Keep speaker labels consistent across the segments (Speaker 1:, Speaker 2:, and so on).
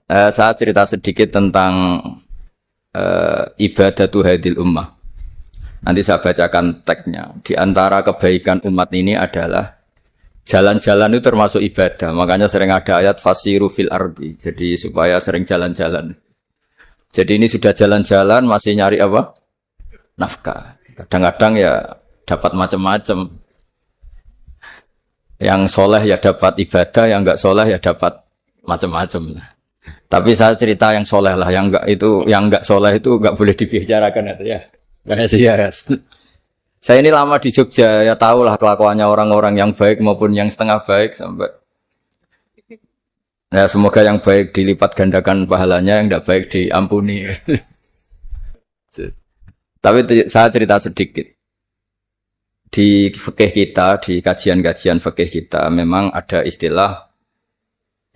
Speaker 1: Saya cerita sedikit tentang ibadatu hadil ummah. Nanti saya bacakan teksnya. Di antara kebaikan umat ini adalah jalan-jalan itu termasuk ibadah. Makanya sering ada ayat fasiru fil ardi. Jadi supaya sering jalan-jalan. Jadi ini sudah jalan-jalan masih nyari apa? Nafkah. Kadang-kadang ya dapat macam-macam. Yang soleh ya dapat ibadah, yang enggak soleh ya dapat macam-macam. Tapi saya cerita yang soleh lah, yang enggak soleh itu enggak boleh dibicarakan itu ya. Rahasia. Saya ini lama di Jogja, ya tahulah kelakuannya orang-orang yang baik maupun yang setengah baik sampai. Ya semoga yang baik dilipat gandakan pahalanya, yang enggak baik diampuni. Tapi saya cerita sedikit. Di fikih kita, di kajian-kajian fikih kita memang ada istilah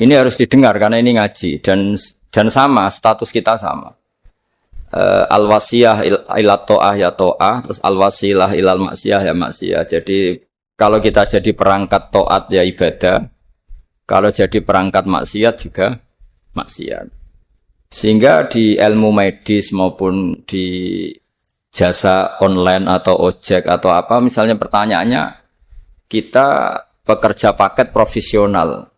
Speaker 1: ini harus didengar karena ini ngaji dan sama status kita sama. Al-wasiyah ila ta'ah ya ta'ah, terus al-wasilah ilal maksiyah ya maksiyah. Jadi kalau kita jadi perangkat taat ya ibadah, kalau jadi perangkat maksiat juga maksiat. Sehingga di ilmu medis maupun di jasa online atau ojek atau apa, misalnya pertanyaannya, kita pekerja paket profesional,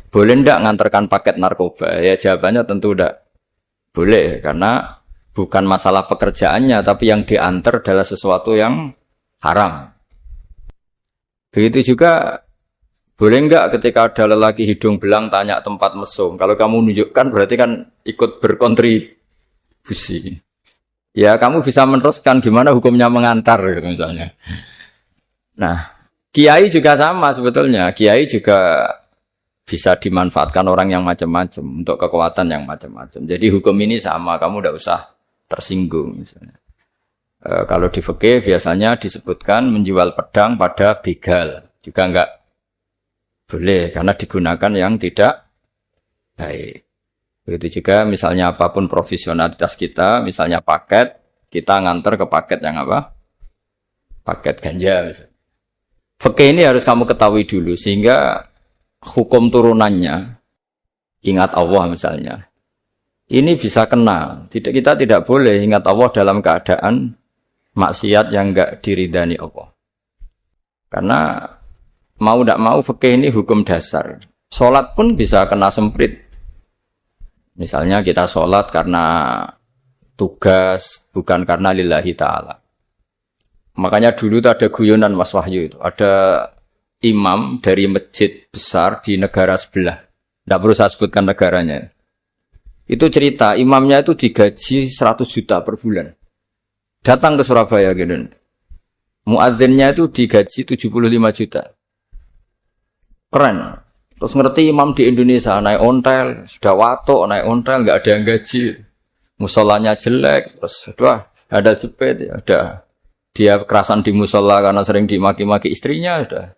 Speaker 1: boleh ndak ngantarkan paket narkoba? Ya jawabannya tentu ndak boleh, karena bukan masalah pekerjaannya, tapi yang diantar adalah sesuatu yang haram. Begitu juga, boleh nggak ketika ada lelaki hidung belang tanya tempat mesum? Kalau kamu nunjukkan berarti kan ikut berkontribusi. Ya kamu bisa meneruskan gimana hukumnya mengantar gitu misalnya. Nah, kiai juga sama sebetulnya. Kiai juga bisa dimanfaatkan orang yang macam-macam untuk kekuatan yang macam-macam. Jadi hukum ini sama, kamu tidak usah tersinggung misalnya. Kalau di fikih biasanya disebutkan menjual pedang pada begal juga enggak boleh karena digunakan yang tidak baik. Begitu juga misalnya apapun profesionalitas kita, misalnya paket, kita nganter ke paket yang apa? Paket ganja misalnya. Fikih ini harus kamu ketahui dulu sehingga hukum turunannya, ingat Allah misalnya, ini bisa kena. Kita tidak boleh ingat Allah dalam keadaan maksiat yang enggak diridani Allah. Karena mau tidak mau fikih ini hukum dasar. Sholat pun bisa kena semprit. Misalnya kita sholat karena tugas, bukan karena lillahi ta'ala. Makanya dulu itu ada guyonan Mas Wahyu itu. Ada imam dari masjid besar di negara sebelah. Tidak perlu saya sebutkan negaranya. Itu cerita, imamnya itu digaji 100 juta per bulan. Datang ke Surabaya gitu. Muadzinnya itu digaji 75 juta. Keren. Terus ngerti imam di Indonesia naik ontel, sudah watok naik ontel, nggak ada yang gaji, musolanya jelek, terus ada jepit, ada dia kerasan di musola karena sering dimaki-maki istrinya, sudah.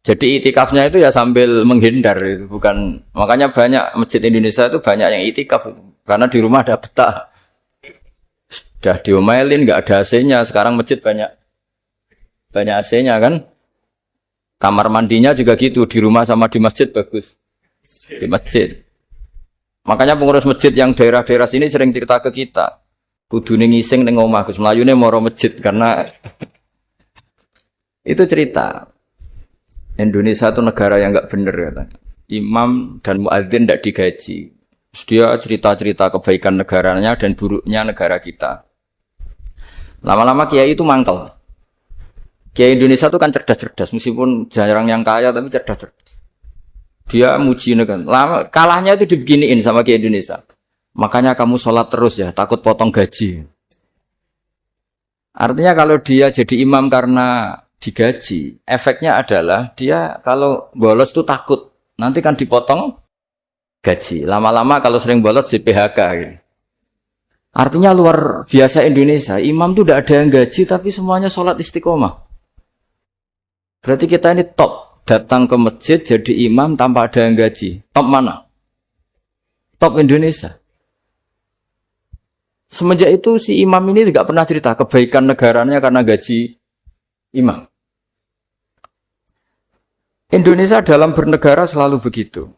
Speaker 1: Jadi itikafnya itu ya sambil menghindar, itu bukan. Makanya banyak masjid Indonesia itu banyak yang itikaf, karena di rumah ada betah, sudah diomelin, nggak ada AC-nya. Sekarang masjid banyak AC-nya kan. Kamar mandinya juga gitu, di rumah sama di masjid bagus. Di masjid. Makanya pengurus masjid yang daerah-daerah sini sering cerita ke kita. Kudune ngising ning omah Gus mlayune moro masjid karena itu cerita. Indonesia itu negara yang enggak bener katanya. Imam dan muadzin tidak digaji. Terus dia cerita-cerita kebaikan negaranya dan buruknya negara kita. Lama-lama kiai itu mangkel. Kiai Indonesia itu kan cerdas-cerdas, meskipun jarang yang kaya tapi cerdas-cerdas. Dia muji negara. Lama kalahnya itu dibeginiin sama Kiai Indonesia. Makanya kamu sholat terus ya, takut potong gaji. Artinya kalau dia jadi imam karena digaji, efeknya adalah dia kalau bolos itu takut, nanti kan dipotong gaji. Lama-lama kalau sering bolos di PHK gitu. Artinya luar biasa Indonesia, imam itu tidak ada yang gaji tapi semuanya sholat istiqomah. Berarti kita ini top, datang ke masjid jadi imam tanpa ada yang gaji. Top mana? Top Indonesia. Semenjak itu si imam ini tidak pernah cerita kebaikan negaranya karena gaji imam. Indonesia dalam bernegara selalu begitu.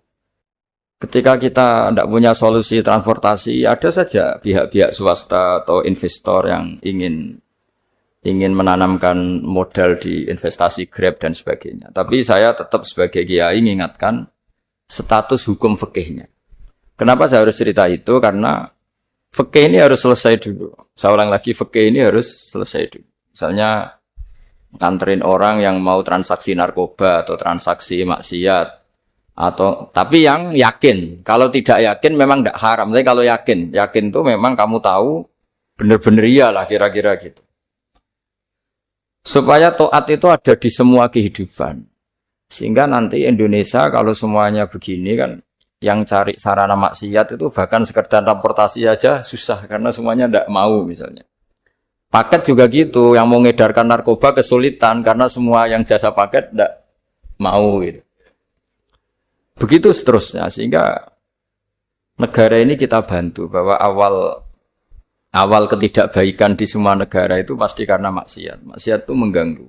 Speaker 1: Ketika kita tidak punya solusi transportasi, ada saja pihak-pihak swasta atau investor yang ingin menanamkan modal di investasi Grab dan sebagainya. Tapi saya tetap sebagai kiai mengingatkan status hukum fikihnya. Kenapa saya harus cerita itu? Karena fikih ini harus selesai dulu. Saya ulang lagi, fikih ini harus selesai dulu. Misalnya nganterin orang yang mau transaksi narkoba atau transaksi maksiat, atau tapi yang yakin. Kalau tidak yakin memang tidak haram. Tapi kalau yakin itu memang kamu tahu benar-benar iyalah kira-kira gitu. Supaya taat itu ada di semua kehidupan. Sehingga nanti Indonesia kalau semuanya begini kan, yang cari sarana maksiat itu bahkan sekedar transportasi aja susah karena semuanya tidak mau misalnya. Paket juga gitu, yang mau ngedarkan narkoba kesulitan karena semua yang jasa paket tidak mau gitu. Begitu seterusnya, sehingga negara ini kita bantu bahwa awal ketidakbaikan di semua negara itu pasti karena maksiat. Maksiat itu mengganggu.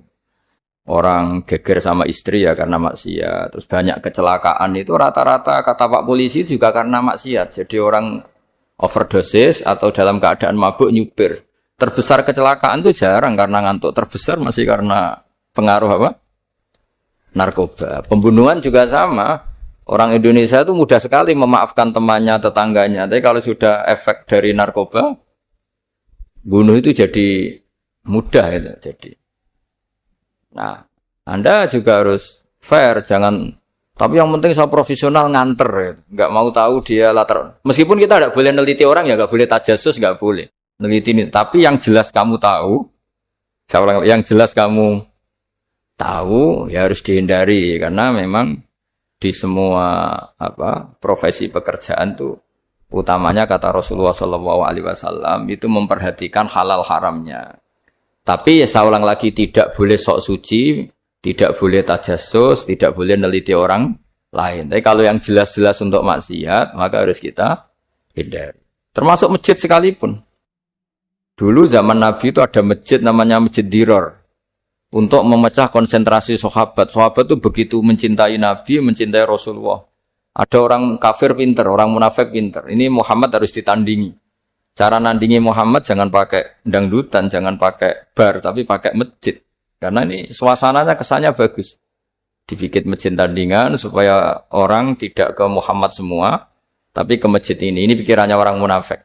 Speaker 1: Orang geger sama istri ya karena maksiat. Terus banyak kecelakaan itu rata-rata kata Pak Polisi juga karena maksiat. Jadi orang overdosis atau dalam keadaan mabuk nyupir. Terbesar kecelakaan itu jarang karena ngantuk. Terbesar masih karena pengaruh apa? Narkoba. Pembunuhan juga sama. Orang Indonesia itu mudah sekali memaafkan temannya, tetangganya. Tapi kalau sudah efek dari narkoba, bunuh itu jadi mudah itu. Jadi, nah, Anda juga harus fair, jangan. Tapi yang penting saya profesional nganter, gitu. Nggak mau tahu dia latar. Meskipun kita tidak boleh neliti orang ya, nggak boleh tajasus, nggak boleh neliti ini. Tapi yang jelas kamu tahu, yang jelas kamu tahu ya harus dihindari karena memang di semua profesi pekerjaan tuh utamanya kata Rasulullah SAW itu memperhatikan halal haramnya. Tapi ya saya ulang lagi tidak boleh sok suci, tidak boleh tajasus, tidak boleh neliti orang lain. Tapi kalau yang jelas-jelas untuk maksiat maka harus kita hindari. Termasuk masjid sekalipun. Dulu zaman Nabi itu ada masjid namanya Masjid Diror. Untuk memecah konsentrasi sahabat. Sahabat itu begitu mencintai Nabi, mencintai Rasulullah. Ada orang kafir pinter, orang munafik pinter. Ini Muhammad harus ditandingi. Cara nandingi Muhammad jangan pakai dangdutan, jangan pakai bar, tapi pakai masjid. Karena ini suasananya kesannya bagus. Dibikin masjid tandingan supaya orang tidak ke Muhammad semua, tapi ke masjid ini. Ini pikirannya orang munafik.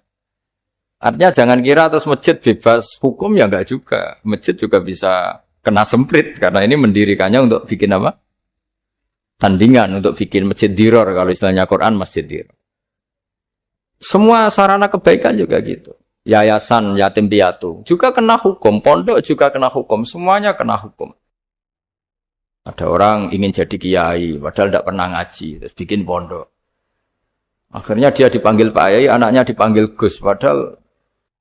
Speaker 1: Artinya jangan kira terus masjid bebas hukum, ya enggak juga. Masjid juga bisa kena semprit karena ini mendirikannya untuk bikin apa? Tandingan, untuk bikin masjid diror kalau istilahnya Quran masjid diror. Semua sarana kebaikan juga gitu. Yayasan yatim piatu juga kena hukum, pondok juga kena hukum, semuanya kena hukum. Ada orang ingin jadi kiai padahal tidak pernah ngaji, terus bikin pondok. Akhirnya dia dipanggil Pak Yai, anaknya dipanggil Gus padahal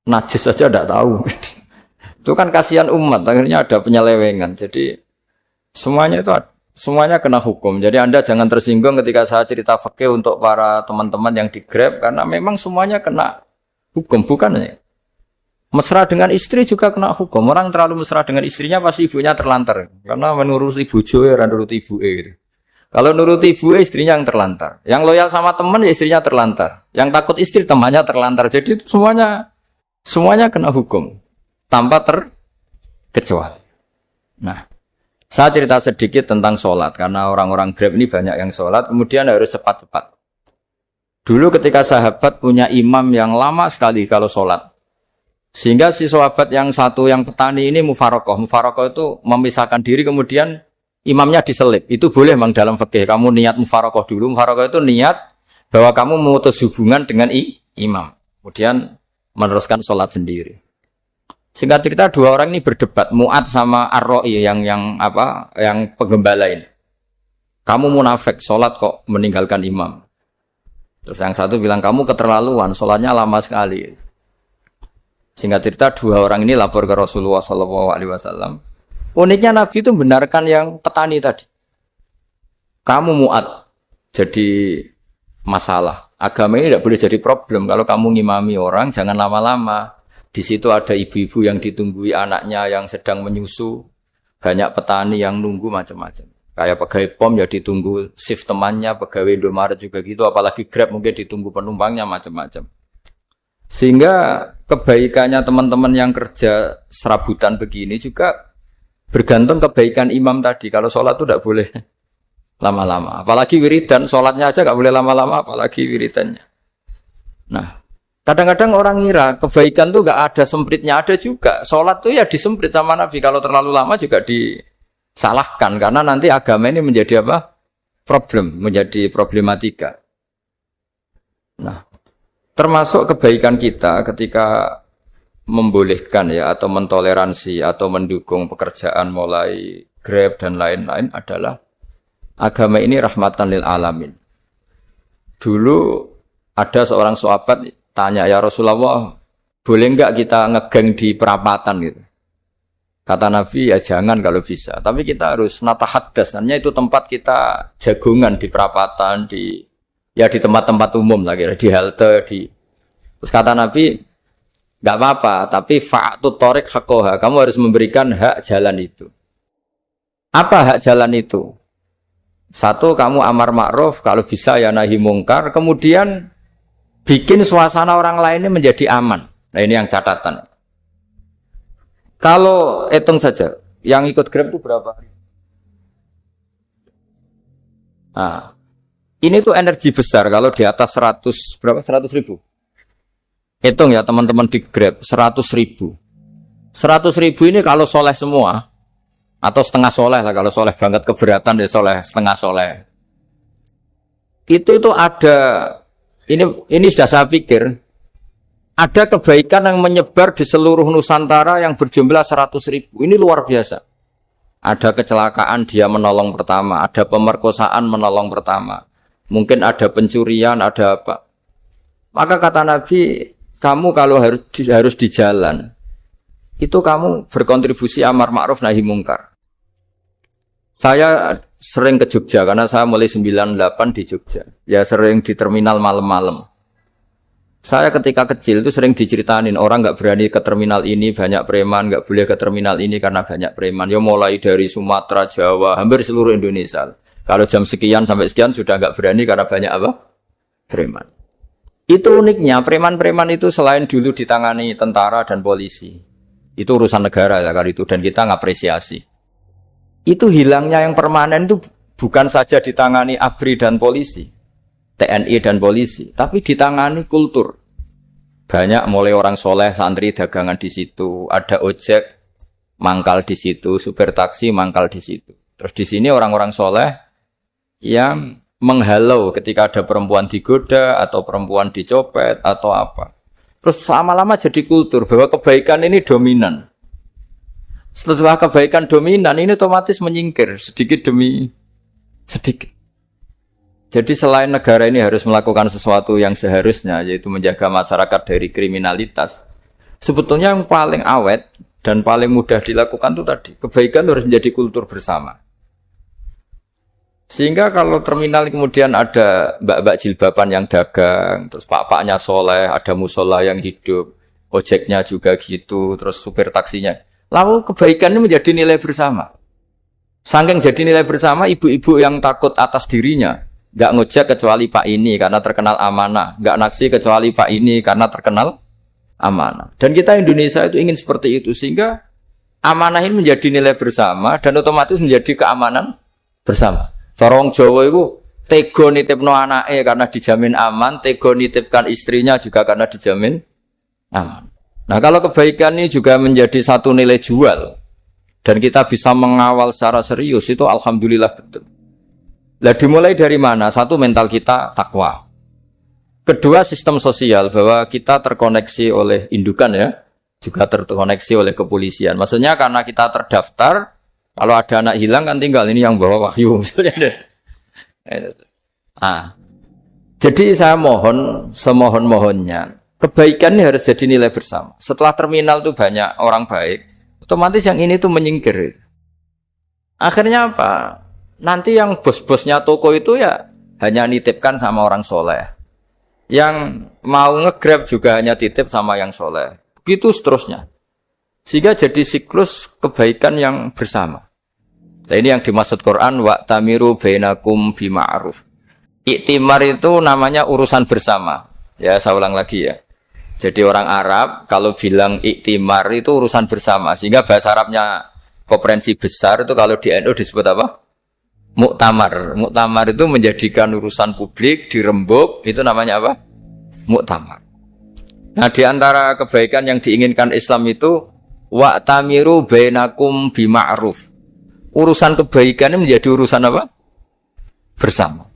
Speaker 1: najis saja tidak tahu. Itu kan kasihan umat, akhirnya ada penyelewengan. Jadi semuanya kena hukum. Jadi Anda jangan tersinggung ketika saya cerita fikih untuk para teman-teman yang di Grab karena memang semuanya kena hukum, bukan ya? Mesra dengan istri juga kena hukum. Orang terlalu mesra dengan istrinya pasti ibunya terlantar karena menuruti bojo ya nuruti ibuke gitu. Kalau nuruti ibuke istrinya yang terlantar. Yang loyal sama teman ya istrinya terlantar. Yang takut istri temannya terlantar. Jadi itu semuanya kena hukum. Tanpa terkecuali. Nah, saya cerita sedikit tentang sholat. Karena orang-orang Grab ini banyak yang sholat. Kemudian harus cepat-cepat. Dulu ketika sahabat punya imam yang lama sekali kalau sholat. Sehingga si sahabat yang satu, yang petani ini mufarokoh. Mufarokoh itu memisahkan diri kemudian imamnya diselip. Itu boleh memang dalam fikih. Kamu niat mufarokoh dulu. Mufarokoh itu niat bahwa kamu memutus hubungan dengan imam. Kemudian meneruskan sholat sendiri. Singkat cerita dua orang ini berdebat, Mu'ad sama Ar-Ra'i yang penggembala ini. Kamu munafik, sholat kok meninggalkan imam. Terus yang satu bilang kamu keterlaluan, sholatnya lama sekali. Singkat cerita dua orang ini lapor ke Rasulullah SAW. Uniknya Nabi itu membenarkan yang petani tadi. Kamu Mu'ad, jadi masalah. Agama ini tidak boleh jadi problem. Kalau kamu ngimami orang, jangan lama-lama. Di situ ada ibu-ibu yang ditunggui anaknya yang sedang menyusu, banyak petani yang nunggu macam-macam. Kayak pegawai POM ya ditunggu shift temannya, pegawai Indomaret juga gitu, apalagi Grab mungkin ditunggu penumpangnya macam-macam. Sehingga kebaikannya teman-teman yang kerja serabutan begini juga bergantung kebaikan imam tadi. Kalau sholat itu tidak boleh lama-lama. Apalagi wiridan, sholatnya aja nggak boleh lama-lama, apalagi wiridannya. Nah, kadang-kadang orang ngira kebaikan tuh nggak ada sempritnya, ada juga. Sholat tuh ya disemprit sama Nabi. Kalau terlalu lama juga disalahkan karena nanti agama ini menjadi apa? Problem, menjadi problematika. Nah, termasuk kebaikan kita ketika membolehkan ya atau mentoleransi atau mendukung pekerjaan mulai Grab dan lain-lain adalah agama ini rahmatan lil alamin. Dulu ada seorang sahabat tanya, ya Rasulullah, boleh enggak kita ngegeng di perapatan gitu? Kata Nabi, ya jangan kalau bisa. Tapi kita harus natahaddas. Artinya itu tempat kita jagungan di perapatan, di tempat-tempat umum lah, di halte, Terus kata Nabi, enggak apa-apa, tapi fa'atu thoriq haqqaha. Kamu harus memberikan hak jalan itu. Apa hak jalan itu? Satu, kamu amar ma'ruf, kalau bisa ya nahi mungkar. Kemudian bikin suasana orang lain ini menjadi aman. Nah ini yang catatan. Kalau hitung saja, yang ikut Grab itu berapa hari? Nah, ini tuh energi besar kalau di atas 100, berapa? 100 ribu. Hitung ya teman-teman di Grab, 100 ribu. 100 ribu ini kalau soleh semua, atau setengah soleh lah, kalau soleh banget keberatan ya soleh, setengah soleh. Itu ada, ini sudah saya pikir, ada kebaikan yang menyebar di seluruh Nusantara yang berjumlah 100 ribu. Ini luar biasa. Ada kecelakaan dia menolong pertama, ada pemerkosaan menolong pertama. Mungkin ada pencurian, ada apa. Maka kata Nabi, kamu kalau harus di jalan, itu kamu berkontribusi amar ma'ruf nahi mungkar. Saya sering ke Jogja, karena saya mulai 98 di Jogja. Ya sering di terminal malam-malam. Saya ketika kecil itu sering diceritain, orang nggak berani ke terminal ini, banyak preman, nggak boleh ke terminal ini karena banyak preman. Ya mulai dari Sumatera, Jawa, hampir seluruh Indonesia. Kalau jam sekian sampai sekian sudah nggak berani karena banyak apa? Preman. Itu uniknya, preman-preman itu selain dulu ditangani tentara dan polisi. Itu urusan negara ya kali itu, dan kita ngapresiasi. Itu hilangnya yang permanen itu bukan saja ditangani ABRI dan polisi, TNI dan polisi, tapi ditangani kultur. Banyak mulai orang soleh, santri dagangan di situ, ada ojek mangkal di situ, supir taksi mangkal di situ. Terus di sini orang-orang soleh yang menghalau ketika ada perempuan digoda atau perempuan dicopet atau apa. Terus lama-lama jadi kultur bahwa kebaikan ini dominan. Setelah kebaikan dominan ini otomatis menyingkir sedikit demi sedikit. Jadi selain negara ini harus melakukan sesuatu yang seharusnya, yaitu menjaga masyarakat dari kriminalitas, sebetulnya yang paling awet dan paling mudah dilakukan itu tadi, kebaikan harus menjadi kultur bersama. Sehingga kalau terminal kemudian ada mbak-mbak jilbaban yang dagang, terus pak-paknya soleh, ada musola yang hidup, ojeknya juga gitu, terus supir taksinya, lalu kebaikan ini menjadi nilai bersama. Saking jadi nilai bersama, ibu-ibu yang takut atas dirinya, nggak ngojek kecuali Pak ini karena terkenal amanah, nggak naksi kecuali Pak ini karena terkenal amanah. Dan kita Indonesia itu ingin seperti itu, sehingga amanah ini menjadi nilai bersama dan otomatis menjadi keamanan bersama. Sorong Jawa itu tego nitipno anake karena dijamin aman, tego nitipkan istrinya juga karena dijamin aman. Nah kalau kebaikan ini juga menjadi satu nilai jual dan kita bisa mengawal secara serius, itu alhamdulillah betul. Lah dimulai dari mana? Satu, mental kita takwa. Kedua, sistem sosial, bahwa kita terkoneksi oleh indukan ya, juga terkoneksi oleh kepolisian. Maksudnya karena kita terdaftar, kalau ada anak hilang kan tinggal ini yang bawa wahyu. Jadi saya mohon, semohon-mohonnya, kebaikan ini harus jadi nilai bersama. Setelah terminal itu banyak orang baik, otomatis yang ini tuh menyingkir. Akhirnya apa? Nanti yang bos-bosnya toko itu ya hanya nitipkan sama orang soleh. Yang mau nge-grab juga hanya titip sama yang soleh. Begitu seterusnya. Sehingga jadi siklus kebaikan yang bersama. Nah, ini yang dimaksud Quran wa tamiru bainakum bima'ruf. Iktimar itu namanya urusan bersama. Ya, saya ulang lagi ya. Jadi orang Arab kalau bilang iktimar itu urusan bersama. Sehingga bahasa Arabnya konferensi besar itu kalau di NU disebut apa? Muktamar. Muktamar itu menjadikan urusan publik dirembuk, itu namanya apa? Muktamar. Nah, di antara kebaikan yang diinginkan Islam itu wa tamiru bainakum bima'ruf. Urusan kebaikan ini menjadi urusan apa? Bersama.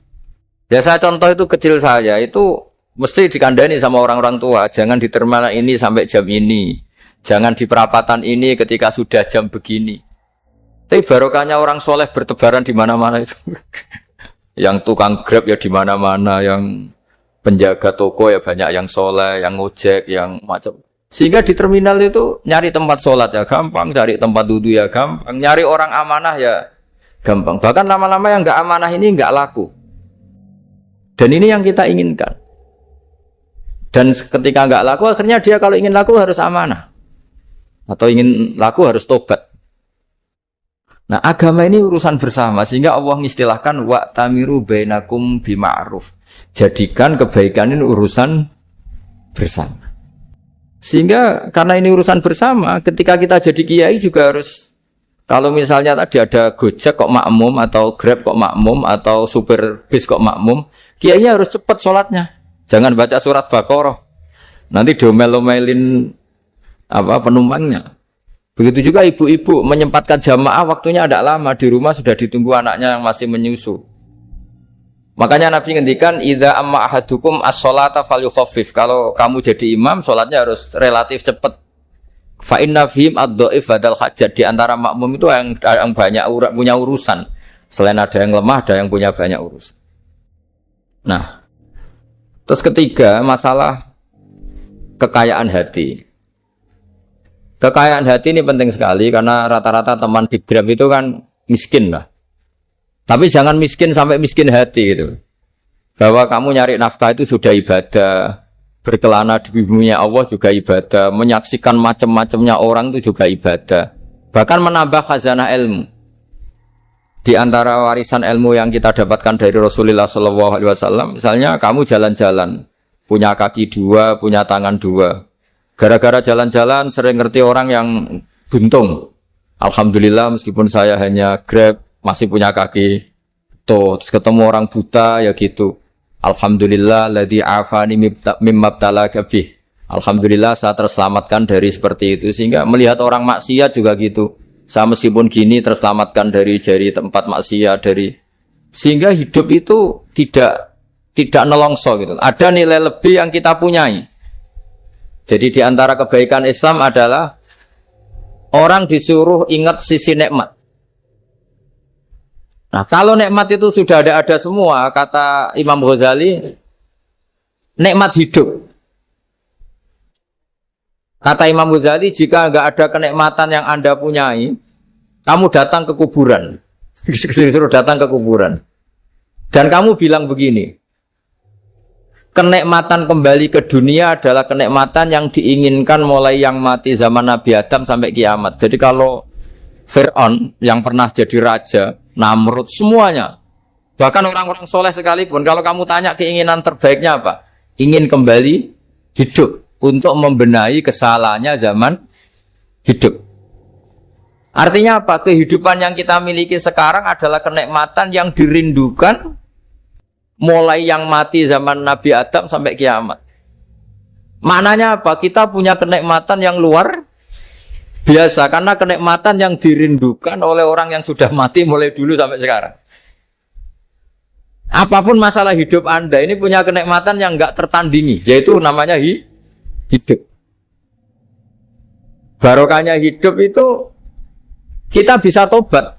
Speaker 1: Ya saya contoh itu kecil saya itu mesti dikandani sama orang-orang tua. Jangan di terminal ini sampai jam ini. Jangan di perapatan ini ketika sudah jam begini. Tapi barokahnya orang soleh bertebaran di mana-mana itu. Yang tukang Grab ya di mana-mana, yang penjaga toko ya banyak yang soleh, yang ngojek, yang macam. Sehingga di terminal itu nyari tempat sholat ya gampang, cari tempat duduk ya gampang, nyari orang amanah ya gampang. Bahkan lama-lama yang nggak amanah ini nggak laku. Dan ini yang kita inginkan. Dan ketika nggak laku, akhirnya dia kalau ingin laku harus amanah. Atau ingin laku harus tobat. Nah, agama ini urusan bersama. Sehingga Allah mengistilahkan wa tamiru bainakum bima'ruf. Jadikan kebaikan ini urusan bersama. Sehingga karena ini urusan bersama, ketika kita jadi kiai juga harus, kalau misalnya tadi ada Gojek kok makmum, atau Grab kok makmum, atau supir bis kok makmum, kiainya harus cepat sholatnya. Jangan baca surat Baqarah. Nanti domel-domelin penumpangnya. Begitu juga ibu-ibu menyempatkan jamaah, waktunya tidak lama, di rumah sudah ditunggu anaknya yang masih menyusu. Makanya Nabi ngendikan idza amma ahadukum as-sholata falyukhaffif. Kalau kamu jadi imam, sholatnya harus relatif cepat. Fa inna fihim ad-dhaif badal hajat. Di antara makmum itu yang banyak punya urusan. Selain ada yang lemah, ada yang punya banyak urusan. Nah, terus ketiga, masalah kekayaan hati. Kekayaan hati ini penting sekali karena rata-rata teman di Grab itu kan miskin lah. Tapi jangan miskin sampai miskin hati gitu. Bahwa kamu nyari nafkah itu sudah ibadah, berkelana di buminya Allah juga ibadah, menyaksikan macam-macamnya orang itu juga ibadah. Bahkan menambah khazanah ilmu. Di antara warisan ilmu yang kita dapatkan dari Rasulullah SAW, misalnya kamu jalan-jalan, punya kaki dua, punya tangan dua. Gara-gara jalan-jalan sering ngerti orang yang buntung. Alhamdulillah meskipun saya hanya Grab, masih punya kaki. Terus ketemu orang buta ya gitu. Alhamdulillah ladzi afani mimma btalaka bih. Alhamdulillah saya terselamatkan dari seperti itu. Sehingga melihat orang maksiat juga gitu. Saya meskipun gini terselamatkan dari tempat maksiat, sehingga hidup itu tidak nelongso gitu. Ada nilai lebih yang kita punyai. Jadi di antara kebaikan Islam adalah orang disuruh ingat sisi nikmat. Nah, kalau nikmat itu sudah ada semua, kata Imam Ghazali, nikmat hidup. Kata Imam Ghazali, jika enggak ada kenikmatan yang Anda punyai, kamu datang ke kuburan. Disuruh datang ke kuburan. Dan kamu bilang begini, kenikmatan kembali ke dunia adalah kenikmatan yang diinginkan mulai yang mati zaman Nabi Adam sampai kiamat. Jadi kalau Fir'aun yang pernah jadi raja, Namrud, semuanya, bahkan orang-orang soleh sekalipun, kalau kamu tanya keinginan terbaiknya apa? Ingin kembali hidup untuk membenahi kesalahannya zaman hidup. Artinya apa? Kehidupan yang kita miliki sekarang adalah kenikmatan yang dirindukan mulai yang mati zaman Nabi Adam sampai kiamat. Maknanya apa? Kita punya kenikmatan yang luar biasa karena kenikmatan yang dirindukan oleh orang yang sudah mati mulai dulu sampai sekarang. Apapun masalah hidup Anda ini punya kenikmatan yang enggak tertandingi, yaitu namanya hidup. Barokahnya hidup itu kita bisa tobat.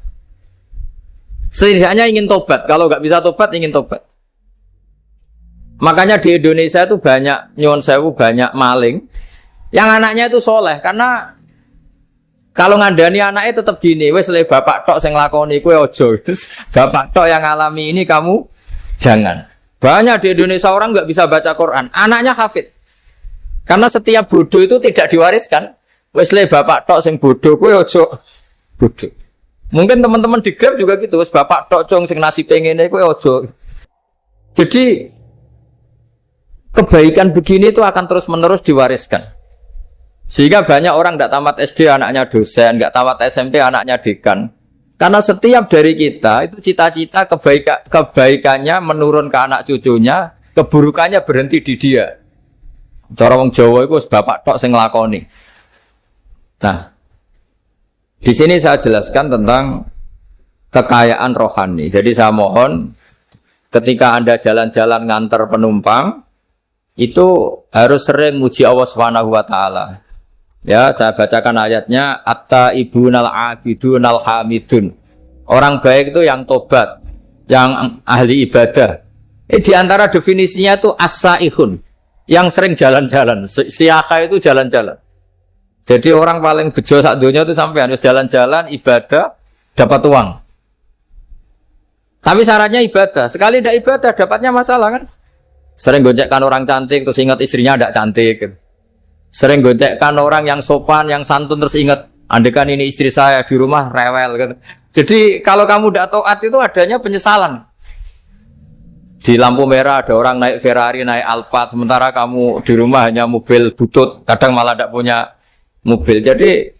Speaker 1: Setidaknya ingin tobat. Kalau enggak bisa tobat, ingin tobat. Makanya di Indonesia itu banyak nyuwun sewu, banyak maling yang anaknya itu soleh karena kalau ngandani anaknya tetap gini, wes le bapak tok sing nglakoni kowe aja. Bapak tok yang ngalami ini kamu jangan. Banyak di Indonesia orang enggak bisa baca Quran, anaknya hafid. Karena setiap bodoh itu tidak diwariskan. Wes le bapak tok sing bodoh kowe aja bodoh. Mungkin teman-teman di Grab juga gitu, bapak tok cong sing nasi pengen iku ojo. Jadi kebaikan begini itu akan terus-menerus diwariskan. Sehingga banyak orang tidak tamat SD anaknya dosen, nggak tamat SMP anaknya dekan. Karena setiap dari kita itu cita-cita kebaikannya menurun ke anak cucunya, keburukannya berhenti di dia. Cara wong Jawa itu bapak tok sing nglakoni. Nah, di sini saya jelaskan tentang kekayaan rohani. Jadi saya mohon ketika Anda jalan-jalan nganter penumpang itu harus sering muji Allah Subhanahu wa taala. Ya, saya bacakan ayatnya at-taibunal abidunal hamidun. Orang baik itu yang tobat, yang ahli ibadah. Di antara definisinya itu as-saihun, yang sering jalan-jalan. Siaka itu jalan-jalan. Jadi orang paling bejo sak dunia itu sampai harus jalan-jalan ibadah dapat uang. Tapi syaratnya ibadah. Sekali tidak ibadah dapatnya masalah kan? Sering goncengkan orang cantik terus ingat istrinya tidak cantik. Sering goncengkan orang yang sopan, yang santun terus ingat andekan ini istri saya di rumah rewel gitu. Jadi kalau kamu tidak taat itu adanya penyesalan. Di lampu merah ada orang naik Ferrari, naik Alphard, sementara kamu di rumah hanya mobil butut, kadang malah tidak punya mobil. Jadi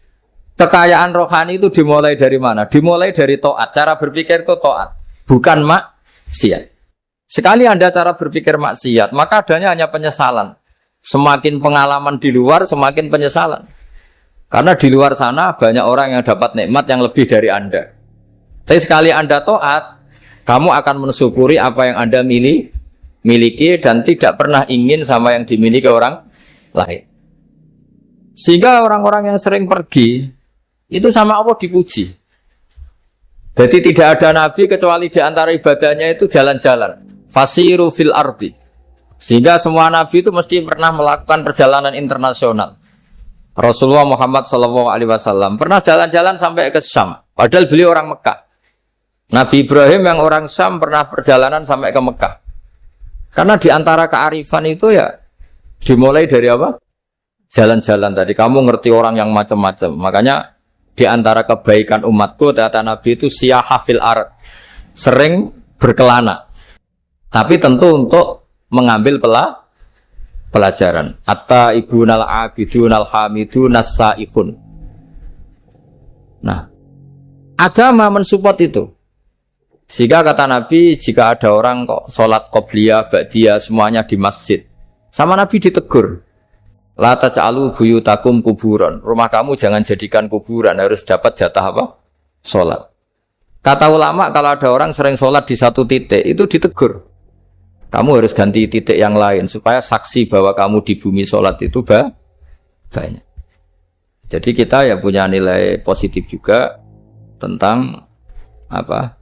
Speaker 1: kekayaan rohani itu dimulai dari mana? Dimulai dari taat. Cara berpikir itu taat, bukan maksiat. Sekali Anda cara berpikir maksiat, maka adanya hanya penyesalan. Semakin pengalaman di luar, semakin penyesalan. Karena di luar sana banyak orang yang dapat nikmat yang lebih dari Anda. Tapi sekali Anda taat, kamu akan mensyukuri apa yang Anda miliki dan tidak pernah ingin sama yang dimiliki orang lain. Sehingga orang-orang yang sering pergi itu sama Allah dipuji. Jadi tidak ada nabi kecuali di antara ibadahnya itu jalan-jalan. Fasiru fil ardi. Sehingga semua nabi itu mesti pernah melakukan perjalanan internasional. Rasulullah Muhammad SAW pernah jalan-jalan sampai ke Syam. Padahal beliau orang Mekah. Nabi Ibrahim yang orang Syam pernah perjalanan sampai ke Mekah. Karena di antara kearifan itu ya dimulai dari apa? Jalan-jalan tadi. Kamu ngerti orang yang macam-macam. Makanya di antara kebaikan umatku kata Nabi itu siyaha fil ard. Sering berkelana. Tapi tentu untuk mengambil pelajaran. At-taibunal abidunal hamidun as-saihun. Nah, agama mensupport itu. Sehingga kata Nabi, jika ada orang kok sholat qobliyah, ba'diyah, semuanya di masjid. Sama Nabi ditegur. La taj'alu buyutakum kuburan. Rumah kamu jangan jadikan kuburan, harus dapat jatah apa? Sholat. Kata ulama, kalau ada orang sering sholat di satu titik, itu ditegur. Kamu harus ganti titik yang lain, supaya saksi bahwa kamu di bumi sholat itu banyak. Jadi kita ya punya nilai positif juga tentang apa?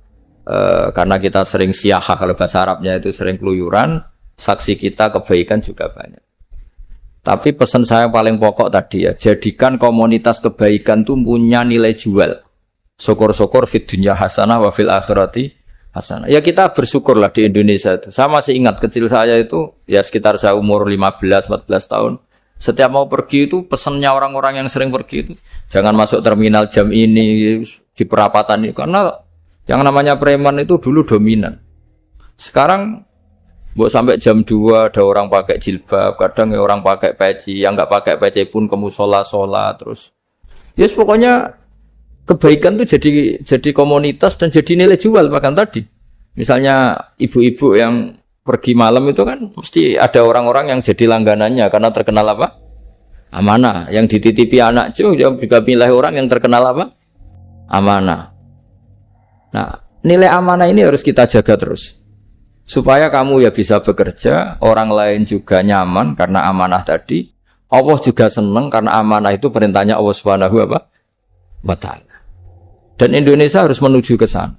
Speaker 1: Karena kita sering siyahah, kalau bahasa Arabnya itu sering keluyuran, saksi kita kebaikan juga banyak. Tapi pesan saya paling pokok tadi ya, jadikan komunitas kebaikan itu punya nilai jual. Syukur-syukur fid dunya hasanah wa fil akhirati hasanah. Ya kita bersyukurlah di Indonesia itu. Saya masih ingat kecil saya itu, ya sekitar saya umur 15-14 tahun. Setiap mau pergi itu pesannya orang-orang yang sering pergi itu, jangan masuk terminal jam ini, di perapatan ini. Karena yang namanya preman itu dulu dominan. Sekarang sampai jam 2 ada orang pakai jilbab, kadang ya orang pakai peci, yang nggak pakai peci pun ke musola terus. Yes, pokoknya kebaikan itu jadi komunitas dan jadi nilai jual bahkan tadi. Misalnya ibu-ibu yang pergi malam itu kan mesti ada orang-orang yang jadi langganannya karena terkenal apa? Amanah. Yang dititipi anak juga pilih orang yang terkenal apa? Amanah. Nah, nilai amanah ini harus kita jaga terus. Supaya kamu ya bisa bekerja, orang lain juga nyaman karena amanah tadi. Allah juga senang karena amanah itu perintahnya Allah Subhanahu wa ta'ala. Dan Indonesia harus menuju ke sana.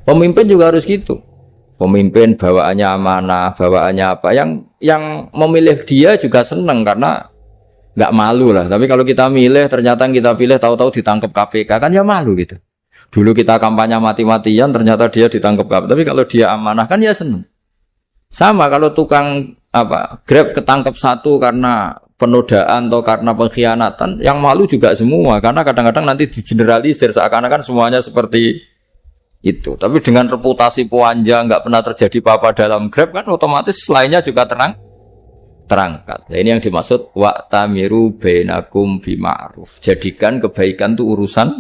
Speaker 1: Pemimpin juga harus gitu. Pemimpin bawaannya amanah, bawaannya apa? Yang memilih dia juga senang karena nggak malu lah. Tapi kalau kita milih, ternyata kita pilih tahu-tahu ditangkap KPK, kan ya malu gitu. Dulu kita kampanye mati-matian, ternyata dia ditangkap KPK. Tapi kalau dia amanah kan ya senang. Sama kalau tukang Grab ketangkap satu karena penodaan atau karena pengkhianatan, yang malu juga semua. Karena kadang-kadang nanti digeneralisir seakan-akan semuanya seperti itu. Tapi dengan reputasi panjang, nggak pernah terjadi apa-apa dalam Grab kan otomatis lainnya juga terangkat. Nah, ini yang dimaksud wa'tamiru bainakum bima'ruf. Jadikan kebaikan itu urusan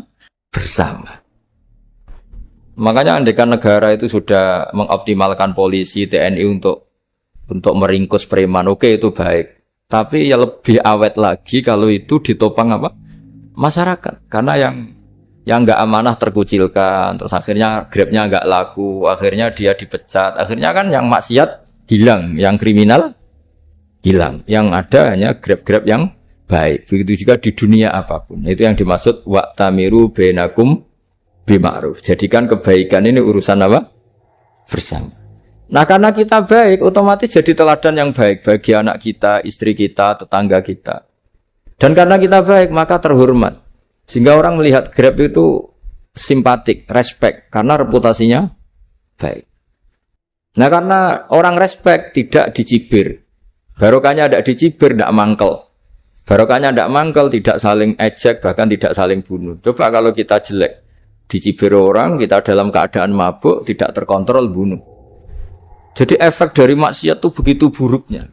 Speaker 1: bersama. Makanya andekan negara itu sudah mengoptimalkan polisi, TNI untuk meringkus preman, oke itu baik. Tapi ya lebih awet lagi kalau itu ditopang apa? Masyarakat. Karena yang nggak amanah terkucilkan, terus akhirnya Grabnya nggak laku, akhirnya dia dipecat, akhirnya kan yang maksiat hilang, yang kriminal hilang, yang ada hanya Grab yang baik. Begitu juga di dunia apapun. Itu yang dimaksud wa'tamiru bainakum bima'ruf. Jadikan kebaikan ini urusan apa? Bersama. Nah karena kita baik, otomatis jadi teladan yang baik bagi anak kita, istri kita, tetangga kita. Dan karena kita baik, maka terhormat. Sehingga orang melihat Grab itu simpatik, respect, karena reputasinya baik. Nah karena orang respect tidak dicibir. Barokahnya tidak dicibir, tidak mangkel. Barokahnya tidak mangkel, tidak saling ejek, bahkan tidak saling bunuh. Coba kalau kita jelek, dicibir orang, kita dalam keadaan mabuk, tidak terkontrol, bunuh. Jadi efek dari maksiat itu begitu buruknya.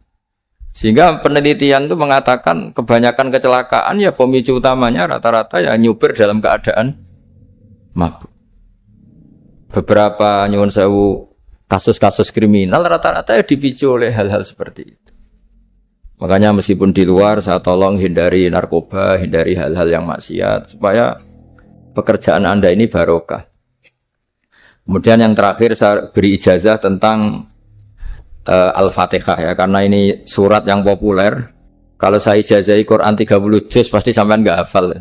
Speaker 1: Sehingga penelitian itu mengatakan kebanyakan kecelakaan ya pemicu utamanya rata-rata ya nyupir dalam keadaan mabuk. Beberapa nyuwun sewu kasus-kasus kriminal rata-rata ya dipicu oleh hal-hal seperti itu. Makanya meskipun di luar saya tolong hindari narkoba, hindari hal-hal yang maksiat supaya pekerjaan Anda ini barokah. Kemudian yang terakhir saya beri ijazah tentang Al-Fatihah ya, karena ini surat yang populer. Kalau saya ijazahi Quran 30 juz pasti sampean enggak hafal.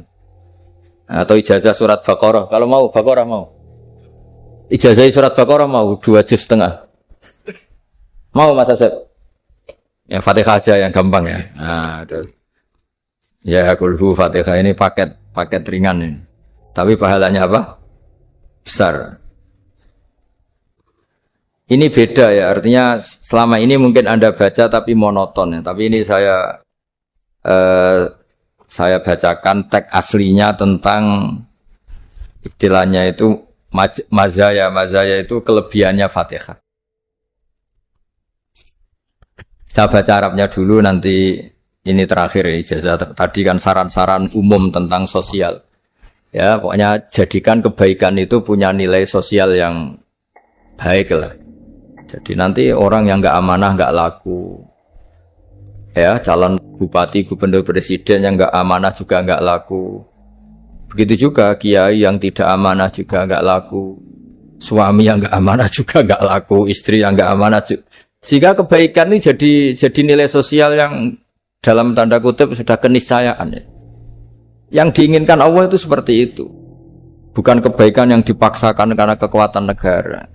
Speaker 1: Atau ijazah surat Baqarah, kalau mau Baqarah mau. Ijazahi surat Baqarah mau 2 juz setengah. Mau Mas Asep? Ya Fatihah aja yang gampang ya. Nah, ya kulhu Fatihah ini paket ringan ini. Tapi pahalanya apa? Besar. Ini beda ya, artinya selama ini mungkin Anda baca tapi monoton ya. Tapi ini saya bacakan teks aslinya tentang istilahnya itu mazaya itu kelebihannya Fatihah. Saya baca Arabnya dulu, nanti ini terakhir ya, ijazah tadi kan saran-saran umum tentang sosial. Ya, pokoknya jadikan kebaikan itu punya nilai sosial yang baik lah. Jadi nanti orang yang nggak amanah nggak laku, ya calon bupati, gubernur, presiden yang nggak amanah juga nggak laku. Begitu juga kiai yang tidak amanah juga nggak laku, suami yang nggak amanah juga nggak laku, istri yang nggak amanah juga. Sehingga kebaikan ini jadi nilai sosial yang dalam tanda kutip sudah keniscayaan. Ya. Yang diinginkan Allah itu seperti itu, bukan kebaikan yang dipaksakan karena kekuatan negara.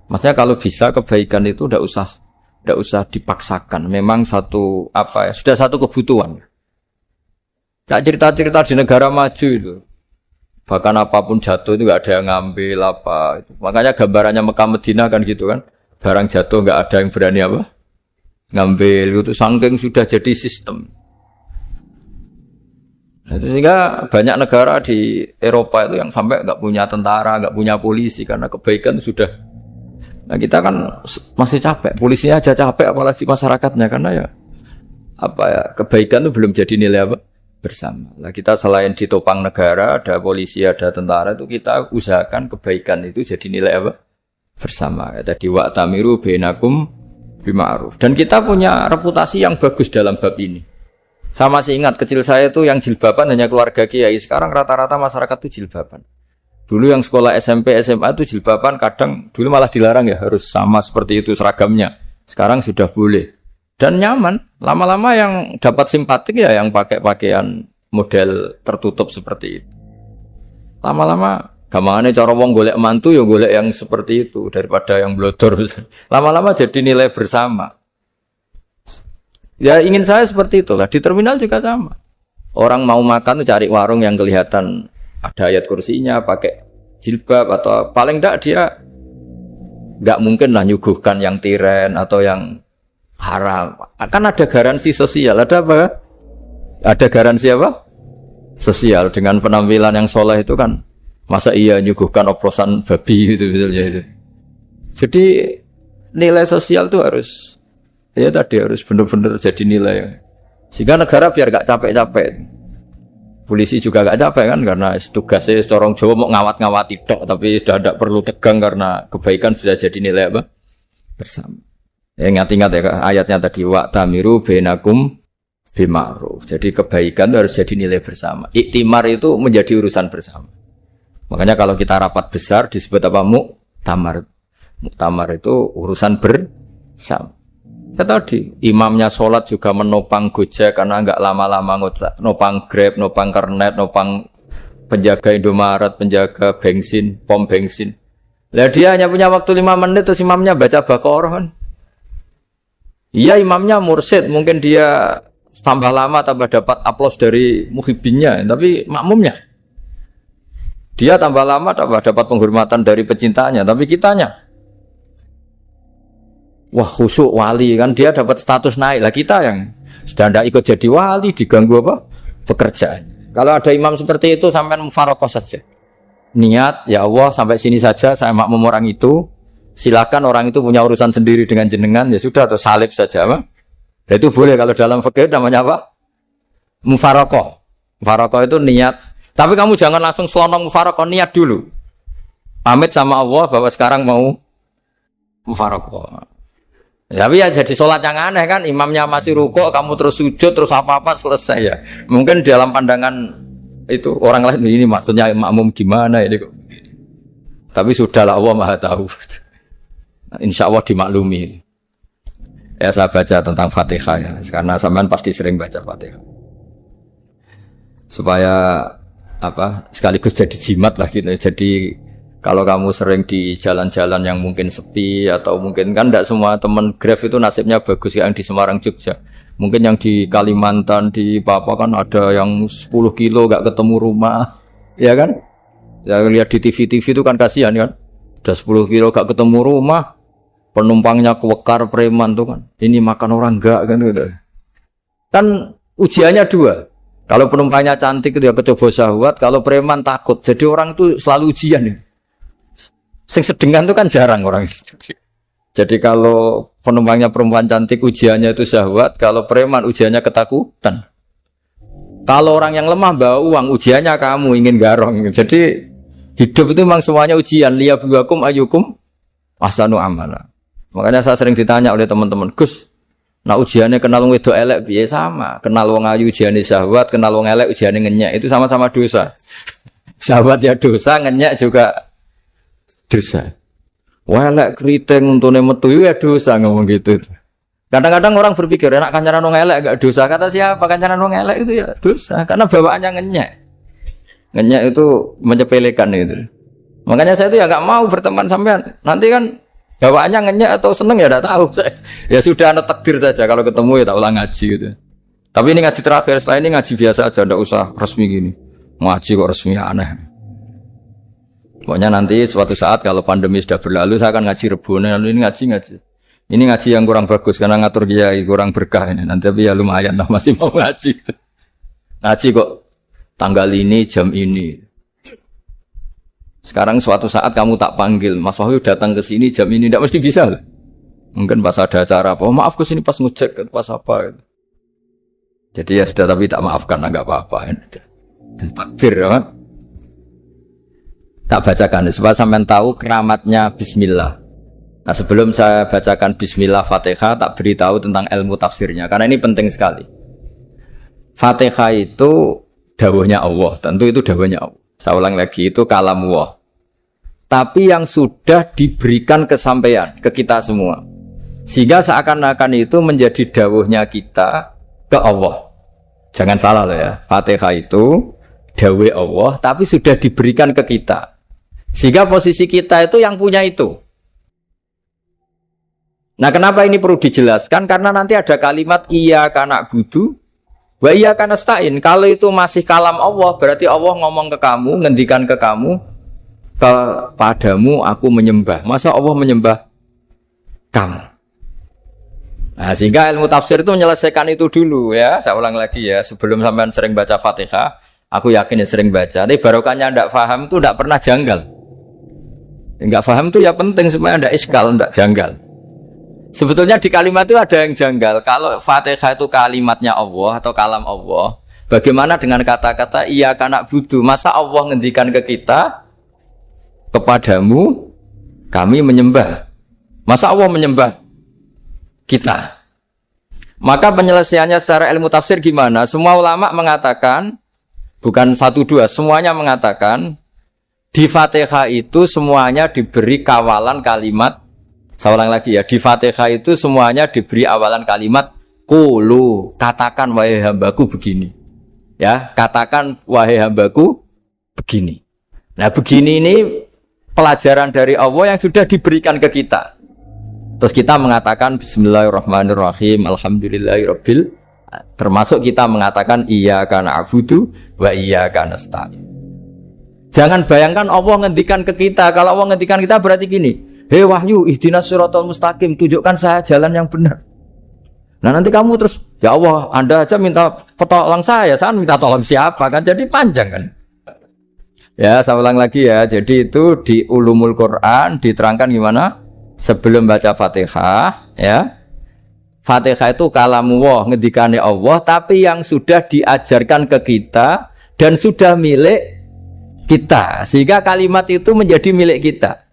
Speaker 1: Maksudnya kalau bisa kebaikan itu tidak usah dipaksakan. Memang sudah satu kebutuhan. Tak cerita-cerita di negara maju itu. Bahkan apapun jatuh itu nggak ada yang ngambil apa. Itu. Makanya gambarannya Mekah Medina kan gitu kan. Barang jatuh nggak ada yang berani apa ngambil. Itu saking sudah jadi sistem. Nah, sehingga banyak negara di Eropa itu yang sampai nggak punya tentara, nggak punya polisi karena kebaikan sudah. Nah kita kan masih capek, polisinya aja capek apalagi masyarakatnya karena ya kebaikan itu belum jadi nilai apa bersama. Nah kita selain ditopang negara, ada polisi, ada tentara itu kita usahakan kebaikan itu jadi nilai apa bersama. Tadi wa'tamiru bainakum bima'ruf. Dan kita punya reputasi yang bagus dalam bab ini. Saya masih ingat kecil saya itu yang jilbaban hanya keluarga kiai. Sekarang rata-rata masyarakat itu jilbaban. Dulu yang sekolah SMP, SMA itu jilbaban kadang dulu malah dilarang ya, harus sama seperti itu seragamnya. Sekarang sudah boleh. Dan nyaman. Lama-lama yang dapat simpatik ya yang pakai pakaian model tertutup seperti itu. Lama-lama gampangane cara wong golek mantu ya golek yang seperti itu daripada yang blodor. Lama-lama jadi nilai bersama. Ya ingin saya seperti itulah. Di terminal juga sama. Orang mau makan tuh cari warung yang kelihatan ada ayat kursinya, pakai jilbab atau paling enggak dia enggak mungkin lah nyuguhkan yang tiren atau yang haram. Kan ada garansi sosial, ada apa? Ada garansi apa? Sosial dengan penampilan yang soleh itu kan masa iya nyuguhkan oplosan babi gitu misalnya itu. Jadi nilai sosial itu harus ya tadi harus benar-benar jadi nilai. Sehingga negara biar gak capek-capek. Polisi juga gak capek kan karena tugasnya corong Jawa mau ngawat-ngawati tok tapi sudah tidak perlu tegang karena kebaikan sudah jadi nilai apa? Bersama. Ya, ingat-ingat ya ayatnya tadi wa tamiru bainakum bima'ruf. Jadi kebaikan itu harus jadi nilai bersama. Iktimar itu menjadi urusan bersama. Makanya kalau kita rapat besar disebut apa? Muktamar. Muktamar itu urusan bersama. Ya tadi imamnya sholat juga menopang Gojek karena enggak lama-lama nopang Grab, nopang Kernet, nopang penjaga Indomaret, penjaga bensin, pom bensin. Lah dia hanya punya waktu 5 menit terus imamnya baca Baqarah kan. Iya imamnya mursyid, mungkin dia tambah lama tambah dapat aplaus dari muhibbinnya, tapi makmumnya dia tambah lama tambah dapat penghormatan dari pecintanya, tapi kitanya wah khusyuk wali kan dia dapat status naik lah, kita yang sudah tidak ikut jadi wali diganggu apa pekerjaan. Kalau ada imam seperti itu sampai mufaroqah saja, niat ya Allah sampai sini saja saya makmum orang itu, silakan orang itu punya urusan sendiri dengan jenengan ya sudah, atau salib saja apa. Dan itu boleh kalau dalam fikih namanya apa? Mufaroqah. Mufaroqah itu niat. Tapi kamu jangan langsung selonong mufaroqah, niat dulu. Pamit sama Allah bahwa sekarang mau mufaroqah. Tapi ya jadi sholat yang aneh kan, imamnya masih rukuk, kamu terus sujud, terus apa-apa selesai ya. Mungkin dalam pandangan itu orang lain ini maksudnya makmum gimana ini kok. Tapi sudahlah Allah Maha tahu. Insya Allah dimaklumi. Ya saya baca tentang Fatihah ya, karena sampean pasti sering baca Fatihah. Supaya apa? Sekaligus jadi jimat lah gitu. Jadi kalau kamu sering di jalan-jalan yang mungkin sepi atau mungkin kan tidak semua teman Grab itu nasibnya bagus yang di Semarang Jogja. Mungkin yang di Kalimantan di Papua kan ada yang 10 kilo gak ketemu rumah, ya kan? Ya lihat di TV-TV itu kan kasihan kan. Udah 10 kilo gak ketemu rumah. Penumpangnya kewekar preman tuh kan, ini makan orang enggak kan gitu. Kan ujiannya dua, kalau penumpangnya cantik itu ya kecoba syahwat, kalau preman takut, jadi orang tuh selalu ujian nih. Sing sedengan tuh kan jarang orang. Jadi kalau penumpangnya perempuan cantik ujiannya itu syahwat, kalau preman ujiannya ketakutan. Kalau orang yang lemah bawa uang ujiannya kamu ingin garong. Jadi hidup itu memang semuanya ujian. Liyabluwakum ayyukum ahsanu amala. Makanya saya sering ditanya oleh teman-teman, Gus, nah ujiannya kenal wong wedok elek piye? Sama, kenal wong ayu ujiannya syahwat, kenal wong elek ujiannya ngenyek, itu sama-sama dosa. Syahwat ya dosa, ngenyek juga dosa. Wah elek keriting untune metu ya dosa ngomong gitu. Kadang-kadang orang berpikir enak kancanan wong elek enggak dosa. Kata siapa kancanan wong elek itu ya dosa, karena bawaannya ngenyek. Ngenyek itu menyepelekan itu. Makanya saya itu ya enggak mau berteman sampean. Nanti kan bawaannya ngenyek atau seneng ya tidak tahu. Ya sudah ada takdir saja kalau ketemu ya tak ulang ngaji gitu. Tapi ini ngaji terakhir, setelah ini ngaji biasa aja, tidak usah resmi gini. Ngaji kok resmi aneh. Pokoknya nanti suatu saat kalau pandemi sudah berlalu saya akan ngaji Rebone. Ini ngaji. Ini ngaji yang kurang bagus karena ngatur kiai kurang berkah ini. Nanti tapi ya lumayan lah masih mau ngaji. Ngaji kok tanggal ini jam ini. Sekarang suatu saat kamu tak panggil, Mas Wahyu datang ke sini jam ini, tidak mesti bisa. Mungkin pas ada acara apa, maaf ke sini pas ngecek, pas apa. Jadi ya sudah, tapi tak maafkan, enggak apa-apa. Takdir, ya. Tak bacakan, supaya sampean tahu keramatnya Bismillah. Nah sebelum saya bacakan Bismillah Fatihah, tak beritahu tentang ilmu tafsirnya, karena ini penting sekali. Fatihah itu dawuhnya Allah, tentu itu dawuhnya Allah. Saya ulang lagi, itu kalam Allah. Tapi yang sudah diberikan kesampaian ke kita semua, sehingga seakan-akan itu menjadi dawuhnya kita ke Allah. Jangan salah loh ya, Fatihah itu dawuh Allah tapi sudah diberikan ke kita, sehingga posisi kita itu yang punya itu. Nah kenapa ini perlu dijelaskan? Karena nanti ada kalimat iyyaka na'budu wa iyyaka nasta'in. Kalau itu masih kalam Allah, berarti Allah ngomong ke kamu, ngendikan ke kamu, kepadamu aku menyembah. Masa Allah menyembah kamu? Nah, sehingga ilmu tafsir itu menyelesaikan itu dulu ya. Saya ulang lagi ya, sebelum sampean sering baca Fatihah, aku yakin ya sering baca. Tapi barokahnya ndak paham itu ndak pernah janggal. Enggak paham itu ya penting supaya ndak iskal, ndak janggal. Sebetulnya di kalimat itu ada yang janggal. Kalau Fatihah itu kalimatnya Allah atau kalam Allah, bagaimana dengan kata-kata iya kana budu? Masa Allah ngendikan ke kita, kepadamu kami menyembah. Masa Allah menyembah kita? Maka penyelesaiannya secara ilmu tafsir gimana? Semua ulama mengatakan, bukan satu dua, semuanya mengatakan di Fatihah itu semuanya diberi kawalan kalimat. Saya ulang lagi ya, di Fatihah itu semuanya diberi awalan kalimat qulu, katakan wahai hambaku begini. Ya, katakan wahai hambaku begini. Nah, begini ini pelajaran dari Allah yang sudah diberikan ke kita. Terus kita mengatakan bismillahirrahmanirrahim, alhamdulillahirabbil, termasuk kita mengatakan iyyaka na'budu wa iyyaka nasta'in. Jangan bayangkan Allah ngendikan ke kita. Kalau Allah ngendikan kita berarti gini, hei wahyu, ihdinas siratal mustaqim, tunjukkan saya jalan yang benar. Nah nanti kamu terus, ya Allah, Anda aja minta tolong saya minta tolong siapa kan? Jadi panjang kan? Ya, saya ulang lagi ya. Jadi itu di Ulumul Quran diterangkan gimana? Sebelum baca Fatihah, ya. Fatihah itu kalamullah, ngendikane Allah, tapi yang sudah diajarkan ke kita dan sudah milik kita. Sehingga kalimat itu menjadi milik kita.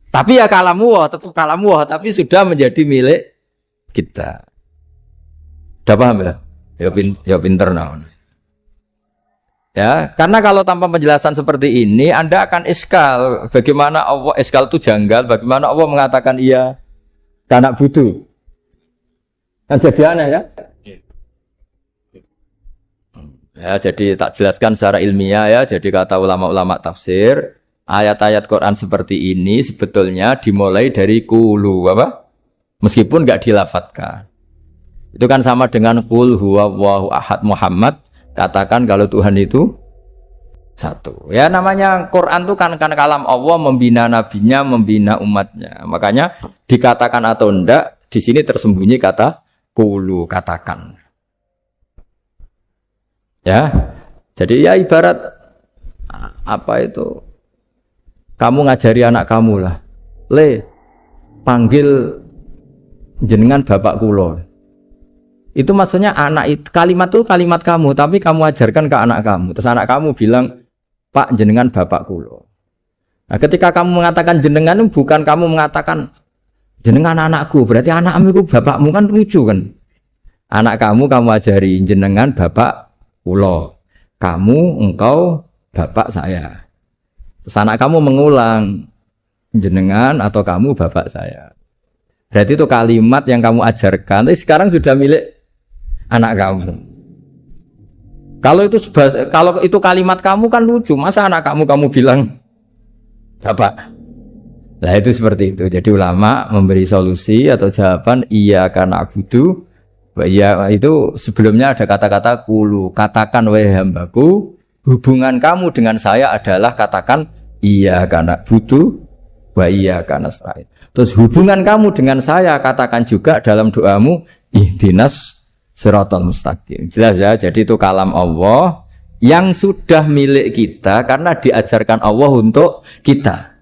Speaker 1: Tapi ya kalamullah, tetap kalamullah, tapi sudah menjadi milik kita. Udah paham ya? Ya pinter naon. Ya, karena kalau tanpa penjelasan seperti ini, Anda akan iskal. Bagaimana Allah, iskal itu janggal, bagaimana Allah mengatakan iya karena butuh. Kan jadi aneh ya? Ya, jadi tak jelaskan secara ilmiah ya. Jadi kata ulama-ulama tafsir, ayat-ayat Quran seperti ini sebetulnya dimulai dari qulu, apa? Meskipun enggak dilafatkan. Itu kan sama dengan qul huwallahu ahad Muhammad, katakan kalau Tuhan itu satu. Ya namanya Quran itu kan kalam Allah, membina nabinya, membina umatnya. Makanya dikatakan atau enggak, di sini tersembunyi kata qulu, katakan. Ya. Jadi ya ibarat apa itu? Kamu ngajari anak kamu lah, le, panggil jenengan bapak kulo. Itu maksudnya anak itu, kalimat itu kalimat kamu, tapi kamu ajarkan ke anak kamu. Terus anak kamu bilang, Pak jenengan bapak kulo. Nah ketika kamu mengatakan jenengan, bukan kamu mengatakan jenengan anakku, berarti anakmu itu bapakmu, kan lucu kan? Anak kamu ajari jenengan bapak kulo. Kamu, engkau, bapak saya. Terus anak kamu mengulang, jenengan atau kamu bapak saya. Berarti itu kalimat yang kamu ajarkan, tapi sekarang sudah milik anak kamu. Kalau itu kalimat kamu kan lucu, masa anak kamu bilang bapak. Nah itu seperti itu. Jadi ulama memberi solusi atau jawaban iyyaka na'budu wa iya, itu sebelumnya ada kata-kata qulu, katakan wahai hambaku, hubungan kamu dengan saya adalah katakan iyyaka na'budu wa iyyaka nasta'in. Terus hubungan kamu dengan saya katakan juga dalam doamu ihdinas siratal mustaqim. Jelas ya, jadi itu kalam Allah yang sudah milik kita karena diajarkan Allah untuk kita.